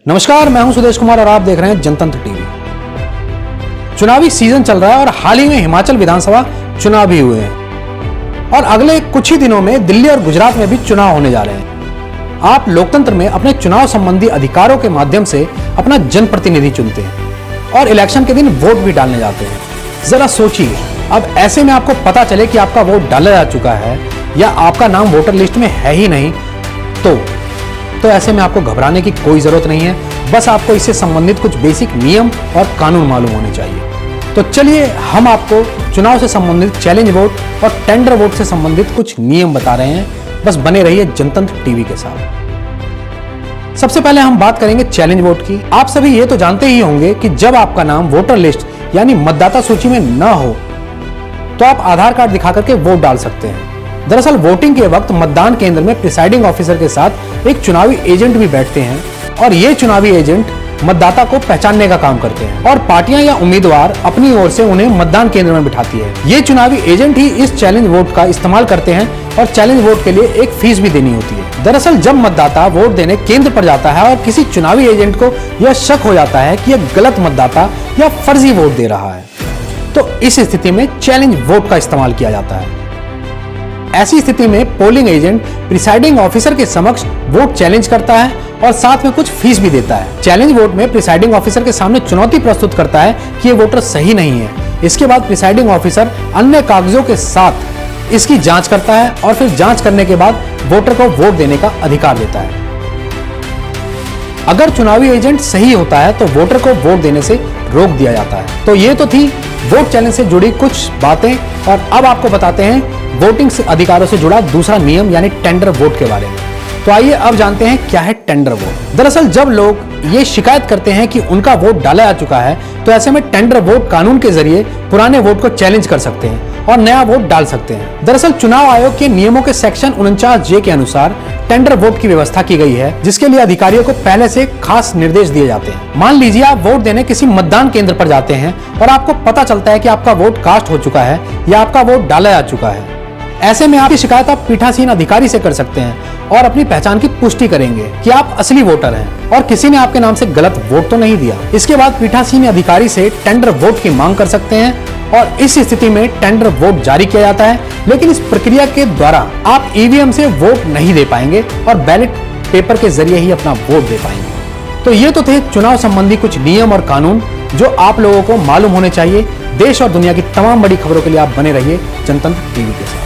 नमस्कार, मैं हूं सुदेश कुमार और आप देख रहे हैं जनतंत्र टीवी। चुनावी सीजन चल रहा है और हाल ही में हिमाचल विधानसभा चुनाव भी हुए हैं और अगले कुछ ही दिनों में दिल्ली और गुजरात में भी चुनाव होने जा रहे हैं। आप लोकतंत्र में अपने चुनाव संबंधी अधिकारों के माध्यम से अपना जनप्रतिनिधि चुनते हैं और इलेक्शन के दिन वोट भी डालने जाते हैं। जरा सोचिए, अब ऐसे में आपको पता चले कि आपका वोट डाला जा चुका है या आपका नाम वोटर लिस्ट में है ही नहीं, तो ऐसे में आपको घबराने की कोई जरूरत नहीं है। बस आपको इससे संबंधित कुछ बेसिक नियम और कानून मालूम होने चाहिए। तो चलिए हम आपको चुनाव से संबंधित चैलेंज वोट और टेंडर वोट से संबंधित कुछ नियम बता रहे हैं। बस बने रहिए जनतंत्र टीवी के साथ। सबसे पहले हम बात करेंगे चैलेंज वोट की। आप सभी ये तो जानते ही होंगे कि जब आपका नाम वोटर लिस्ट यानी मतदाता सूची में न हो तो आप आधार कार्ड दिखा करके वोट डाल सकते हैं। दरअसल वोटिंग के वक्त मतदान केंद्र में प्रिसाइडिंग ऑफिसर के साथ एक चुनावी एजेंट भी बैठते हैं और ये चुनावी एजेंट मतदाता को पहचानने का काम करते हैं और पार्टियां या उम्मीदवार अपनी ओर से उन्हें मतदान केंद्र में बिठाती है। ये चुनावी एजेंट ही इस चैलेंज वोट का इस्तेमाल करते हैं और चैलेंज वोट के लिए एक फीस भी देनी होती है। दरअसल जब मतदाता वोट देने केंद्र पर जाता है और किसी चुनावी एजेंट को यह शक हो जाता है कि यह गलत मतदाता या फर्जी वोट दे रहा है, तो इस स्थिति में चैलेंज वोट का इस्तेमाल किया जाता है। ऐसी स्थिति में पोलिंग एजेंट प्रिसाइडिंग ऑफिसर के समक्ष वोट चैलेंज करता है और साथ में कुछ फीस भी देता है। चैलेंज वोट में प्रिसाइडिंग ऑफिसर के सामने चुनौती प्रस्तुत करता है कि ये वोटर सही नहीं है। इसके बाद प्रिसाइडिंग ऑफिसर अन्य कागजों के साथ इसकी जांच करता है और फिर जांच करने के बाद वोटर को वोट देने का अधिकार देता है। अगर चुनावी एजेंट सही होता है तो वोटर को वोट देने से रोक दिया जाता है। तो ये तो थी वोट चैलेंज से जुड़ी कुछ बातें और अब आपको बताते हैं वोटिंग अधिकारों से जुड़ा दूसरा नियम यानी टेंडर वोट के बारे में। तो आइए अब जानते हैं क्या है टेंडर वोट। दरअसल जब लोग ये शिकायत करते हैं कि उनका वोट डाला जा चुका है तो ऐसे में टेंडर वोट कानून के जरिए पुराने वोट को चैलेंज कर सकते हैं और नया वोट डाल सकते हैं। दरअसल चुनाव आयोग के नियमों के सेक्शन 49J के अनुसार टेंडर वोट की व्यवस्था की गई है, जिसके लिए अधिकारियों को पहले से खास निर्देश दिए जाते हैं। मान लीजिए आप वोट देने किसी मतदान केंद्र पर जाते हैं और आपको पता चलता है कि आपका वोट कास्ट हो चुका है या आपका वोट डाला जा चुका है। ऐसे में आपकी शिकायत आप पीठासीन अधिकारी से कर सकते हैं और अपनी पहचान की पुष्टि करेंगे कि आप असली वोटर हैं और किसी ने आपके नाम से गलत वोट तो नहीं दिया। इसके बाद पीठासीन अधिकारी से टेंडर वोट की मांग कर सकते हैं और इस स्थिति में टेंडर वोट जारी किया जाता है। लेकिन इस प्रक्रिया के द्वारा आप ईवीएम से वोट नहीं दे पाएंगे और बैलेट पेपर के जरिए ही अपना वोट दे पाएंगे। तो ये तो थे चुनाव संबंधी कुछ नियम और कानून जो आप लोगों को मालूम होने चाहिए। देश और दुनिया की तमाम बड़ी खबरों के लिए आप बने रहिए जनतंत्र टीवी के साथ।